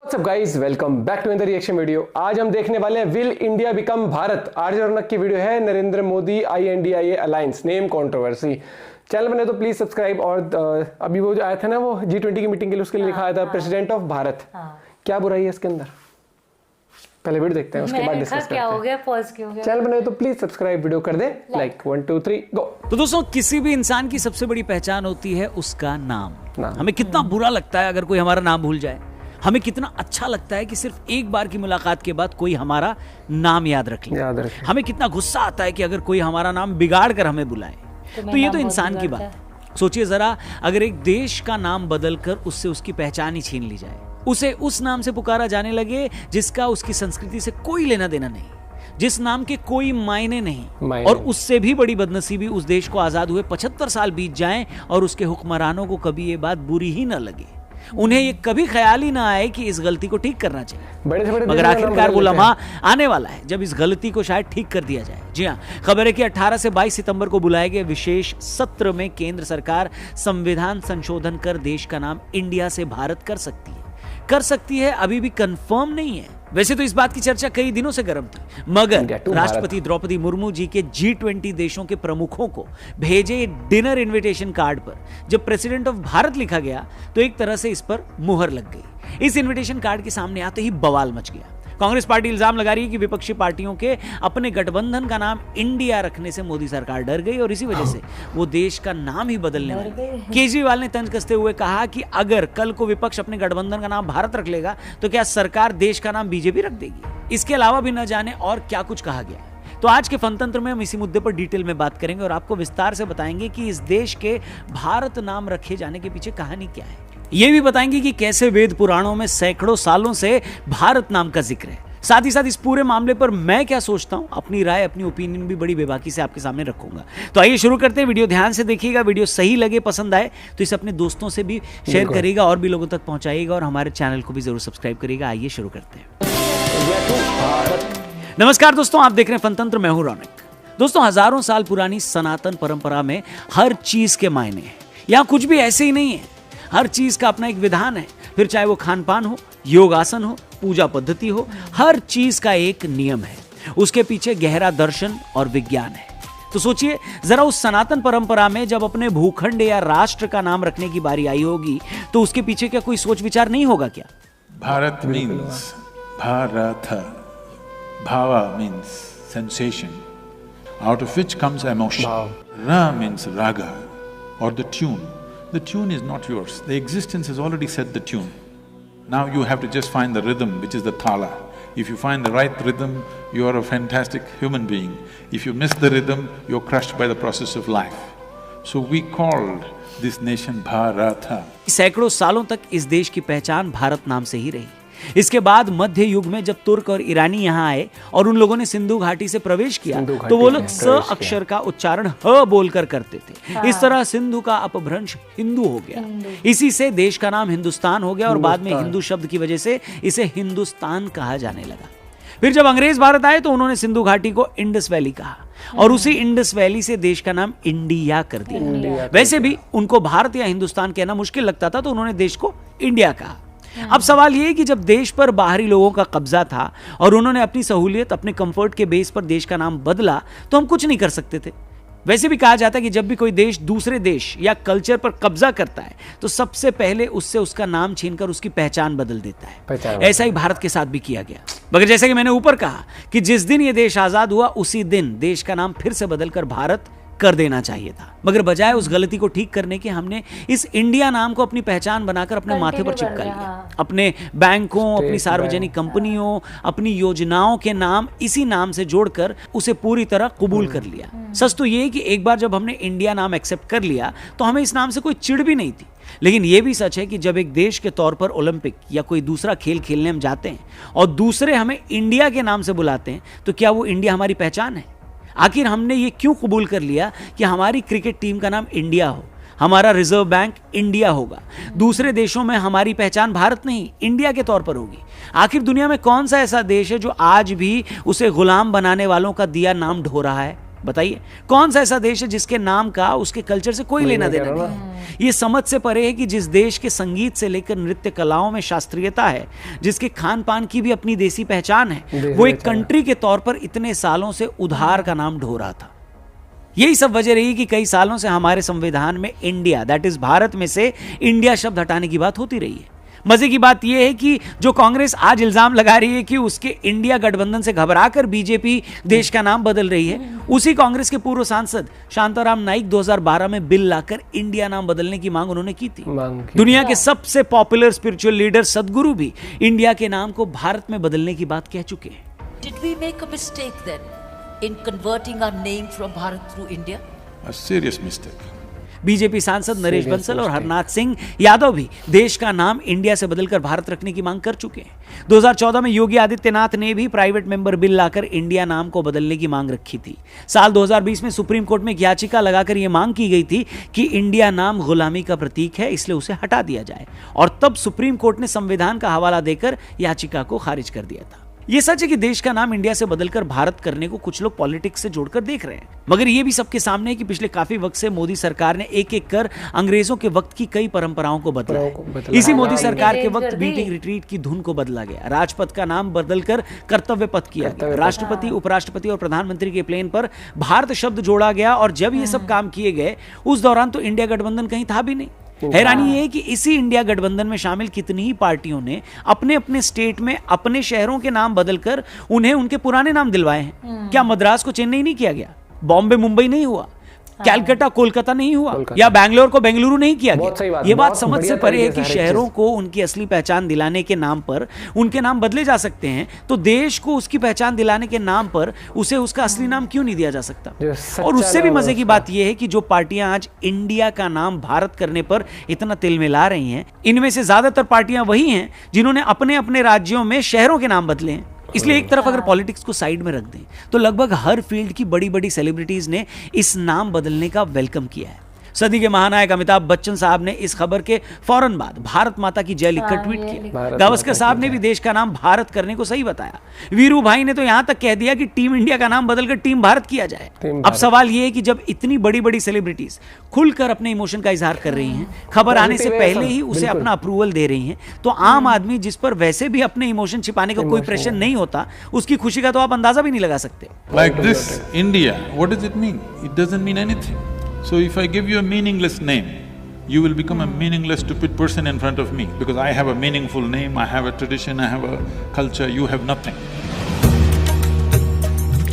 WhatsApp guys, welcome back to another reaction video. आज हम देखने वाले हैं will India become Bharat. RJ Raunak की वीडियो है Narendra Modi INDIA alliance name controversy. Channel बने तो प्लीज सब्सक्राइब। और अभी वो जो आया था ना, वो G20 की मीटिंग के लिए, उसके लिए लिखा आया था प्रेसिडेंट ऑफ भारत। क्या बुराई है इसके अंदर? पहले वीडियो देखते हैं, उसके बाद डिस्कस करते हैं। क्या हो गया, पॉज क्यों हो गया? चैनल बने तो प्लीज सब्सक्राइब, वीडियो कर दे लाइक। 1 2 3 गो। तो दोस्तों, किसी भी इंसान की सबसे बड़ी पहचान होती है उसका नाम। हमें कितना बुरा लगता है अगर कोई हमारा नाम भूल जाए। हमें कितना अच्छा लगता है कि सिर्फ एक बार की मुलाकात के बाद कोई हमारा नाम याद रख ले। हमें कितना गुस्सा आता है कि अगर कोई हमारा नाम बिगाड़ कर हमें बुलाए। तो ये तो इंसान की बात है। सोचिए जरा, अगर एक देश का नाम बदलकर उससे उसकी पहचान ही छीन ली जाए, उसे उस नाम से पुकारा जाने लगे जिसका उसकी संस्कृति से कोई लेना देना नहीं, जिस नाम के कोई मायने नहीं, और उससे भी बड़ी बदनसीबी उस देश को आजाद हुए 75 साल बीत जाएं और उसके हुक्मरानों को कभी ये बात बुरी ही ना लगे, उन्हें ये कभी ख्याल ही ना आए कि इस गलती को ठीक करना चाहिए। मगर आखिरकार वो लम्हा आने वाला है जब इस गलती को शायद ठीक कर दिया जाए। जी हाँ, खबर है कि 18 से 22 सितंबर को बुलाए गए विशेष सत्र में केंद्र सरकार संविधान संशोधन कर देश का नाम इंडिया से भारत कर सकती है। अभी भी कंफर्म नहीं है। वैसे तो इस बात की चर्चा कई दिनों से गर्म थी, मगर राष्ट्रपति द्रौपदी मुर्मू जी के G20 देशों के प्रमुखों को भेजे डिनर इनविटेशन कार्ड पर जब प्रेसिडेंट ऑफ भारत लिखा गया तो एक तरह से इस पर मुहर लग गई। इस इनविटेशन कार्ड के सामने आते ही बवाल मच गया। कांग्रेस पार्टी इल्जाम लगा रही है कि विपक्षी पार्टियों के अपने गठबंधन का नाम इंडिया रखने से मोदी सरकार डर गई और इसी वजह से वो देश का नाम ही बदलने वाली। केजरीवाल ने तंज कसते हुए कहा कि अगर कल को विपक्ष अपने गठबंधन का नाम भारत रख लेगा तो क्या सरकार देश का नाम बीजेपी रख देगी? इसके अलावा भी न जाने और क्या कुछ कहा गया। तो आज के फनतंत्र में हम इसी मुद्दे पर डिटेल में बात करेंगे और आपको विस्तार से बताएंगे कि इस देश के भारत नाम रखे जाने के पीछे कहानी क्या है। ये भी बताएंगे कि कैसे वेद पुराणों में सैकड़ों सालों से भारत नाम का जिक्र है। साथ ही साथ इस पूरे मामले पर मैं क्या सोचता हूं, अपनी राय, अपनी ओपिनियन भी बड़ी बेबाकी से आपके सामने रखूंगा। तो आइए शुरू करते हैं। वीडियो ध्यान से देखिएगा। वीडियो सही लगे, पसंद आए तो इसे अपने दोस्तों से भी शेयर करिएगा और भी लोगों तक पहुंचाइएगा और हमारे चैनल को भी जरूर सब्सक्राइब करिएगा। आइए शुरू करते हैं। नमस्कार दोस्तों, आप देख रहे हैं फनतंत्र। मैं हूं रौनक। दोस्तों, हजारों साल पुरानी सनातन परंपरा में हर चीज के मायने हैं। यहां कुछ भी ऐसे ही नहीं है। हर चीज का अपना एक विधान है। फिर चाहे वो खान पान हो, योगासन हो, पूजा पद्धति हो, हर चीज का एक नियम है। उसके पीछे गहरा दर्शन और विज्ञान है। तो सोचिए जरा, उस सनातन परंपरा में जब अपने भूखंड या राष्ट्र का नाम रखने की बारी आई होगी तो उसके पीछे क्या कोई सोच विचार नहीं होगा क्या? Bharat means Bharat, bhava means sensation, out of which comes emotion. Ra means raga or the tune. The tune is not yours. The existence has already set the tune. Now you have to just find the rhythm, which is the thala. If you find the right rhythm, you are a fantastic human being. If you miss the rhythm, you're crushed by the process of life. So we called this nation Bharata. सैकड़ों सालों तक इस देश की पहचान भारत नाम से ही रही। इसके बाद मध्य युग में जब तुर्क और ईरानी यहाँ आए और उन लोगों ने सिंधु घाटी से प्रवेश किया तो वो लोग स अक्षर का उच्चारण ह बोलकर करते थे। इस तरह सिंधु का अपभ्रंश हिंदू हो गया। इसी से देश का नाम हिंदुस्तान हो गया और बाद में हिंदू शब्द की वजह से इसे हिंदुस्तान कहा जाने लगा। फिर जब अंग्रेज भारत आए तो उन्होंने सिंधु घाटी को इंडस वैली कहा और उसी इंडस वैली से देश का नाम इंडिया कर दिया। वैसे भी उनको भारत या हिंदुस्तान कहना मुश्किल लगता था तो उन्होंने देश को इंडिया कहा। अब सवाल ये है कि जब देश पर बाहरी लोगों का कब्जा था और उन्होंने अपनी सहूलियत, अपने कंफर्ट के बेस पर देश का नाम बदला तो हम कुछ नहीं कर सकते थे। वैसे भी कहा जाता है कि जब भी कोई देश दूसरे देश या कल्चर पर कब्जा करता है तो सबसे पहले उससे उसका नाम छीनकर उसकी पहचान बदल देता है। ऐसा ही भारत के साथ भी किया गया। मगर जैसा कि मैंने ऊपर कहा कि जिस दिन ये देश आजाद हुआ उसी दिन देश का नाम फिर से बदलकर भारत कर देना चाहिए था। मगर बजाय उस गलती को ठीक करने के हमने इस इंडिया नाम को अपनी पहचान बनाकर अपने माथे पर चिपका लिया। अपने बैंकों, अपनी सार्वजनिक कंपनियों, अपनी योजनाओं के नाम इसी नाम से जोड़कर उसे पूरी तरह कबूल कर लिया। सच तो ये कि एक बार जब हमने इंडिया नाम एक्सेप्ट कर लिया तो हमें इस नाम से कोई चिढ़ भी नहीं थी। लेकिन यह भी सच है कि जब एक देश के तौर पर ओलंपिक या कोई दूसरा खेल खेलने हम जाते हैं और दूसरे हमें इंडिया के नाम से बुलाते हैं तो क्या वो इंडिया हमारी पहचान है? आखिर हमने ये क्यों कबूल कर लिया कि हमारी क्रिकेट टीम का नाम इंडिया हो, हमारा रिजर्व बैंक इंडिया होगा, दूसरे देशों में हमारी पहचान भारत नहीं इंडिया के तौर पर होगी? आखिर दुनिया में कौन सा ऐसा देश है जो आज भी उसे गुलाम बनाने वालों का दिया नाम ढो रहा है? बताइए कौन सा ऐसा देश है जिसके नाम का उसके कल्चर से कोई लेना देना नहीं। ये समझ से परे है कि जिस देश के संगीत से लेकर नृत्य कलाओं में शास्त्रीयता है, जिसके खान पान की भी अपनी देसी पहचान है, वो एक कंट्री के तौर पर इतने सालों से उधार का नाम ढो रहा था। यही सब वजह रही कि कई सालों से हमारे संविधान में इंडिया, दैट इज भारत में से इंडिया शब्द हटाने की बात होती रही है। मजे की बात यह है कि जो कांग्रेस आज इल्जाम लगा रही है कि उसके इंडिया गठबंधन से घबराकर बीजेपी देश का नाम बदल रही है, उसी कांग्रेस के पूर्व सांसद शांताराम नाइक 2012 में बिल लाकर इंडिया नाम बदलने की मांग उन्होंने की थी। दुनिया के सबसे पॉपुलर स्पिरिचुअल लीडर सदगुरु भी इंडिया के नाम को भारत में बदलने की बात कह चुके हैं। Did we make a mistake then in converting our name from Bharat through India? A serious mistake. BJP सांसद नरेश बंसल और हरनाथ सिंह यादव भी देश का नाम इंडिया से बदलकर भारत रखने की मांग कर चुके हैं। 2014 में योगी आदित्यनाथ ने भी प्राइवेट मेंबर बिल लाकर इंडिया नाम को बदलने की मांग रखी थी। साल 2020 में सुप्रीम कोर्ट में एक याचिका लगाकर यह मांग की गई थी कि इंडिया नाम गुलामी का प्रतीक है, इसलिए उसे हटा दिया जाए, और तब सुप्रीम कोर्ट ने संविधान का हवाला देकर याचिका को खारिज कर दिया था। यह सच है कि देश का नाम इंडिया से बदलकर भारत करने को कुछ लोग पॉलिटिक्स से जोड़कर देख रहे हैं, मगर यह भी सबके सामने है कि पिछले काफी वक्त से मोदी सरकार ने एक एक कर अंग्रेजों के वक्त की कई परंपराओं को बदला है। इसी मोदी सरकार के वक्त मीटिंग रिट्रीट की धुन को बदला गया, राजपथ का नाम बदलकर कर्तव्य पथ किया गया, राष्ट्रपति, उपराष्ट्रपति और प्रधानमंत्री के प्लेन पर भारत शब्द जोड़ा गया, और जब ये सब काम किए गए उस दौरान तो इंडिया गठबंधन कहीं था भी नहीं। हैरानी यह है कि इसी इंडिया गठबंधन में शामिल कितनी ही पार्टियों ने अपने अपने स्टेट में अपने शहरों के नाम बदलकर उन्हें उनके पुराने नाम दिलवाए हैं। क्या मद्रास को चेन्नई नहीं किया गया? बॉम्बे मुंबई नहीं हुआ? कैलकाटा कोलकाता नहीं हुआ? या बैंगलोर को बेंगलुरु नहीं किया गया? ये बात समझ से परे है कि शहरों को उनकी असली पहचान दिलाने के नाम पर उनके नाम बदले जा सकते हैं, तो देश को उसकी पहचान दिलाने के नाम पर उसे उसका असली नाम क्यों नहीं दिया जा सकता? और उससे भी मजे की बात यह है कि जो पार्टियां आज इंडिया का नाम भारत करने पर इतना तिल मिला रही हैं, इनमें से ज्यादातर पार्टियां वही हैं जिन्होंने अपने अपने राज्यों में शहरों के नाम बदले हैं। इसलिए एक तरफ अगर पॉलिटिक्स को साइड में रख दें तो लगभग हर फील्ड की बड़ी बड़ी सेलिब्रिटीज ने इस नाम बदलने का वेलकम किया है। सदी के महानायक अमिताभ बच्चन साहब ने इस खबर के फौरन बाद भारत माता की जय लिखकर ट्वीट किया। गावस्कर साहब ने भी देश का नाम भारत करने को सही बताया। वीरू भाई ने तो यहां तक कह दिया कि टीम इंडिया का नाम बदलकर टीम भारत किया जाए। अब सवाल यह है कि जब इतनी बड़ी बड़ी सेलिब्रिटीज खुलकर अपने इमोशन का इजहार कर रही हैं, खबर आने से पहले ही उसे अपना अप्रूवल दे रही हैं, तो आम आदमी जिस पर वैसे भी अपने इमोशन छिपाने का कोई प्रेशर नहीं होता, उसकी खुशी का तो आप अंदाजा भी नहीं लगा सकते। Like this, India, what does it mean? It doesn't mean anything. So if I give you a meaningless name, you will become a meaningless, stupid person in front of me, because I have a meaningful name, I have a tradition, I have a culture, you have nothing.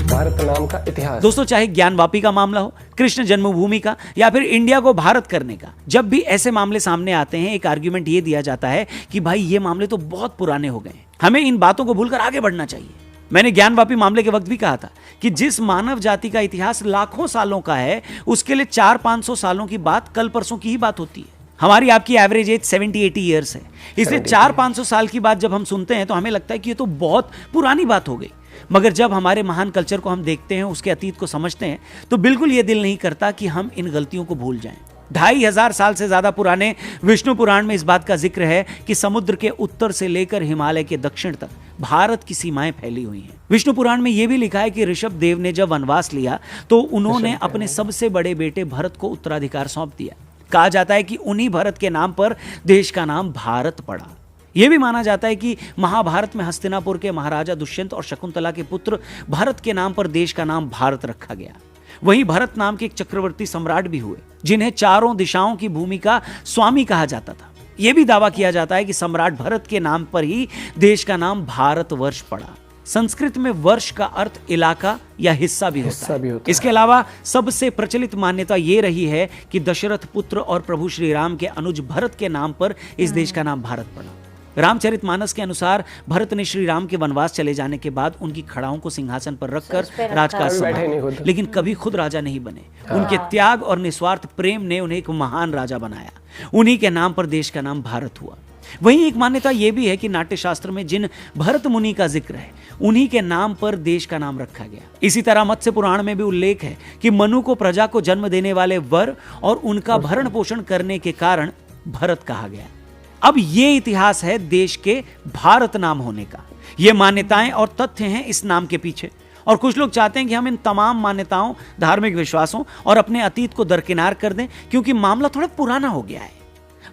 Bharat नाम का इतिहास। दोस्तों, चाहे ज्ञानवापी का मामला हो, कृष्ण जन्मभूमि का, या फिर इंडिया को भारत करने का, जब भी ऐसे मामले सामने आते हैं एक आर्ग्यूमेंट ये दिया जाता है कि भाई ये मामले तो बहुत पुराने हो गए, हमें इन बातों को भूलकर आगे बढ़ना चाहिए। मैंने ज्ञानवापी मामले के वक्त भी कहा था कि जिस मानव जाति का इतिहास लाखों सालों का है, उसके लिए 400-500 सालों की बात कल परसों की ही बात होती है। हमारी आपकी एवरेज एज 70-80 ईयर्स है, इसलिए 400-500 साल की बात जब हम सुनते हैं तो हमें लगता है कि ये तो बहुत पुरानी बात हो गई। मगर जब हमारे महान कल्चर को हम देखते हैं, उसके अतीत को समझते हैं, तो बिल्कुल ये दिल नहीं करता कि हम इन गलतियों को भूल जाएं। 2500 साल से ज्यादा पुराने विष्णु पुराण में इस बात का जिक्र है कि समुद्र के उत्तर से लेकर हिमालय के दक्षिण तक भारत की सीमाएं फैली हुई हैं। विष्णु पुराण में यह भी लिखा है कि ऋषभ देव ने जब वनवास लिया तो उन्होंने अपने सबसे बड़े बेटे भरत को उत्तराधिकार सौंप दिया। कहा जाता है कि उन्हीं भरत के नाम पर देश का नाम भारत पड़ा। यह भी माना जाता है कि महाभारत में हस्तिनापुर के महाराजा दुष्यंत और शकुंतला के पुत्र भरत के नाम पर देश का नाम भारत रखा गया। वहीं भरत नाम के एक चक्रवर्ती सम्राट भी हुए जिन्हें चारों दिशाओं की भूमि का स्वामी कहा जाता था। यह भी दावा किया जाता है कि सम्राट भरत के नाम पर ही देश का नाम भारतवर्ष पड़ा। संस्कृत में वर्ष का अर्थ इलाका या हिस्सा भी होता है। इसके अलावा सबसे प्रचलित मान्यता यह रही है कि दशरथ पुत्र और प्रभु श्री राम के अनुज भरत के नाम पर इस देश का नाम भारत पड़ा। रामचरितमानस के अनुसार भरत ने श्री राम के वनवास चले जाने के बाद उनकी खड़ाओं को सिंहासन पर रखकर राजकाज संभाला, लेकिन कभी खुद राजा नहीं बने। उनके त्याग और निस्वार्थ प्रेम ने उन्हें एक महान राजा बनाया। उन्हीं के नाम पर देश का नाम भारत हुआ। वहीं एक मान्यता यह भी है कि नाट्य शास्त्र में जिन भरत मुनि का जिक्र है, उन्हीं के नाम पर देश का नाम रखा गया। इसी तरह मत्स्य पुराण में भी उल्लेख है कि मनु को प्रजा को जन्म देने वाले वर और उनका भरण पोषण करने के कारण भरत कहा गया। अब ये इतिहास है देश के भारत नाम होने का। ये मान्यताएं और तथ्य हैं इस नाम के पीछे। और कुछ लोग चाहते हैं कि हम इन तमाम मान्यताओं, धार्मिक विश्वासों और अपने अतीत को दरकिनार कर दें, क्योंकि मामला थोड़ा पुराना हो गया है।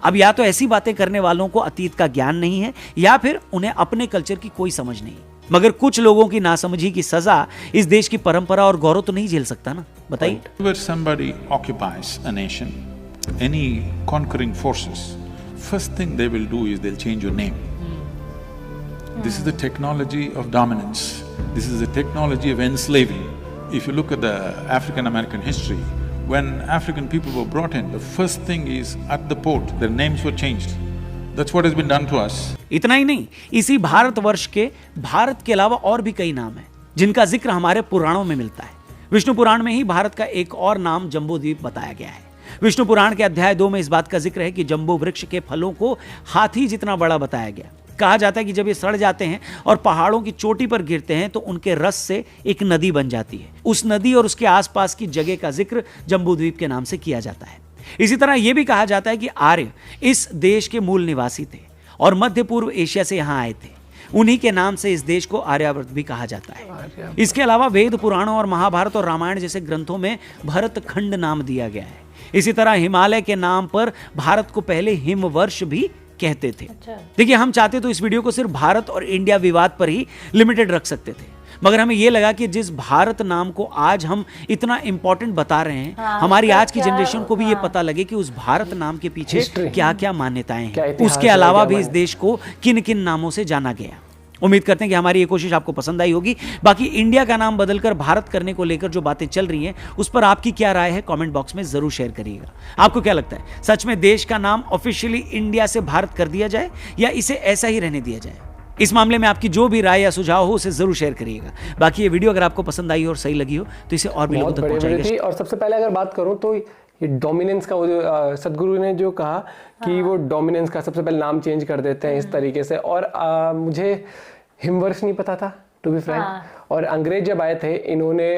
अब या तो ऐसी बातें करने वालों को अतीत का ज्ञान नहीं है, या फिर उन्हें अपने कल्चर की कोई समझ नहीं। मगर कुछ लोगों की नासमझी की सजा इस देश की परंपरा और गौरव तो नहीं झेल सकता ना, बताइए। Whenever somebody occupies a nation, any conquering forces, first thing they will do is they'll change your name. This is the technology of dominance. This is the technology of enslaving. If you look at the African-American history, when African people were brought in, the first thing is at the port, their names were changed. That's what has been done to us. इतना ही नहीं, इसी भारतवर्ष के भारत के अलावा और भी कई नाम हैं जिनका जिक्र हमारे पुराणों में मिलता है। विष्णु पुराण में ही भारत का एक और नाम जम्बूद्वीप बताया गया है। विष्णु पुराण के अध्याय 2 में इस बात का जिक्र है कि जम्बू वृक्ष के फलों को हाथी जितना बड़ा बताया गया। कहा जाता है कि जब ये सड़ जाते हैं और पहाड़ों की चोटी पर गिरते हैं तो उनके रस से एक नदी बन जाती है। उस नदी और उसके आसपास की जगह का जिक्र जम्बूद्वीप के नाम से किया जाता है। इसी तरह यह भी कहा जाता है कि आर्य इस देश के मूल निवासी थे और मध्य पूर्व एशिया से यहां आए थे। उन्हीं के नाम से इस देश को आर्यावर्त भी कहा जाता है। इसके अलावा वेद पुराणों और महाभारत और रामायण जैसे ग्रंथों में भरत खंड नाम दिया गया है। इसी तरह हिमालय के नाम पर भारत को पहले हिमवर्ष भी कहते थे। देखिए, हम चाहते तो इस वीडियो को सिर्फ भारत और इंडिया विवाद पर ही लिमिटेड रख सकते थे, मगर हमें यह लगा कि जिस भारत नाम को आज हम इतना इंपॉर्टेंट बता रहे हैं, हमारी आज की जनरेशन को भी ये पता लगे कि उस भारत नाम के पीछे क्या क्या मान्यताएं हैं, उसके अलावा भी इस देश को किन किन नामों से जाना गया। उम्मीद करते हैं कि हमारी ये कोशिश आपको पसंद आई होगी। बाकी इंडिया का नाम बदलकर भारत करने को लेकर जो बातें चल रही हैं, उस पर आपकी क्या राय है कमेंट बॉक्स में जरूर शेयर करिएगा। आपको क्या लगता है, सच में देश का नाम ऑफिशियली इंडिया से भारत कर दिया जाए या इसे ऐसा ही रहने दिया जाए? इस मामले में आपकी जो भी राय या सुझाव हो उसे जरूर शेयर करिएगा। बाकी ये वीडियो अगर आपको पसंद आई और सही लगी हो तो इसे और भी लोगों तक पहुंचाइएगा। और सबसे पहले अगर बात करूं तो ये डोमिनेंस का, वो जो सदगुरु ने जो कहा कि वो डोमिनेंस का सबसे पहले नाम चेंज कर देते हैं इस तरीके से। और मुझे हिमवर्ष नहीं पता था, टू बी फ्रैंक। और अंग्रेज जब आए थे, इन्होंने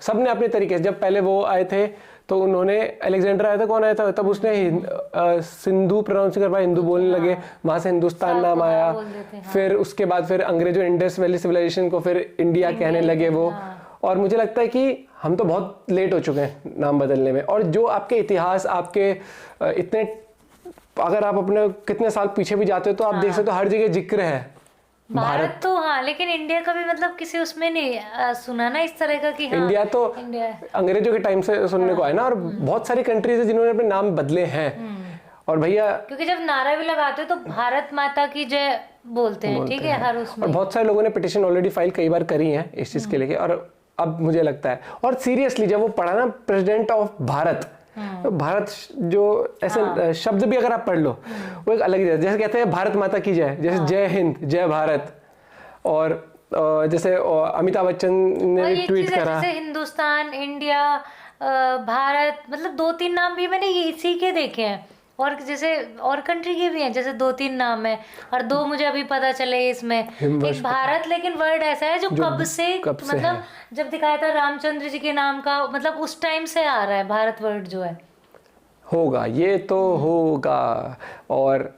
सबने अपने तरीके से, जब पहले वो आए थे तो उन्होंने, अलेक्जेंडर आया था, कौन आया था, तब उसने सिंधु प्रोनाउंस कर पाया, हिंदू बोलने लगे, वहां से हिंदुस्तान नाम आया। फिर उसके बाद फिर अंग्रेजों इंडस वैली सिविलाइजेशन को फिर इंडिया कहने लगे वो। और मुझे लगता है कि हम तो बहुत लेट हो चुके हैं नाम बदलने में। और जो आपके इतिहास, आपके इतने, अगर आप अपने कितने साल पीछे भी जाते हो तो आप देख सकते हो हर जगह जिक्र है भारत तो। हाँ, लेकिन इंडिया का भी मतलब किसी उसमें नहीं सुना ना इस तरह का कि हाँ, इंडिया तो अंग्रेजों के टाइम से सुनने को आया ना। और बहुत सारी कंट्रीज है जिन्होंने अपने नाम बदले हैं। और भैया, क्योंकि जब नारा भी लगाते हैं तो भारत माता की जय बोलते हैं, ठीक है, हर उसमें। और बहुत सारे लोगों ने पिटीशन ऑलरेडी फाइल कई बार करी है इस चीज के लेके। और अब मुझे लगता है, और सीरियसली जब वो पढ़ा ना प्रेसिडेंट ऑफ भारत, तो भारत जो ऐसे शब्द भी अगर आप पढ़ लो वो एक अलग ही, जैसे कहते हैं भारत माता की जय, जैसे जय हिंद, जय भारत। और जैसे अमिताभ बच्चन ने ट्वीट करा, जैसे हिंदुस्तान, इंडिया, भारत, मतलब 2-3 नाम भी मैंने इसी के देखे हैं। और जैसे और कंट्री के भी हैं, जैसे 2-3 नाम है, और 2 मुझे अभी पता चले इसमें। एक भारत, लेकिन वर्ड ऐसा है जो कब से मतलब जब दिखाया था रामचंद्र जी के नाम का, मतलब उस टाइम से आ रहा है भारत वर्ड जो है। होगा, ये तो होगा। और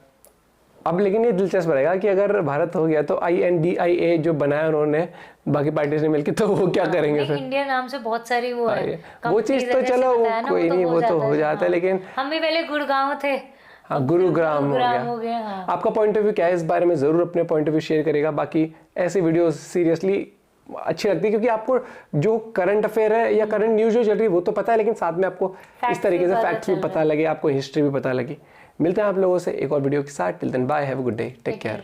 अब लेकिन ये दिलचस्प रहेगा कि अगर भारत हो गया तो INDIA जो बनाया उन्होंने बाकी पार्टीज ने मिलकर, तो वो क्या करेंगे फिर? इंडिया नाम से बहुत सारी वो है, वो चीज तो चलो कोई नहीं, वो तो हो जाता है। लेकिन हम भी पहले गुड़गांव थे, हाँ, गुरुग्राम हो गया। हाँ। आपका पॉइंट ऑफ व्यू क्या है इस बारे में? जरूर अपने पॉइंट ऑफ व्यू शेयर करेगा। बाकी ऐसी वीडियोस सीरियसली अच्छी लगती है क्योंकि आपको जो करंट अफेयर है या करंट न्यूज जो चल रही है वो तो पता है, लेकिन साथ में आपको इस तरीके से फैक्ट्स भी पता लगे, आपको हिस्ट्री भी पता लगी। मिलते हैं आप लोगों से एक और वीडियो के साथ। Till then bye, have a good day, take care.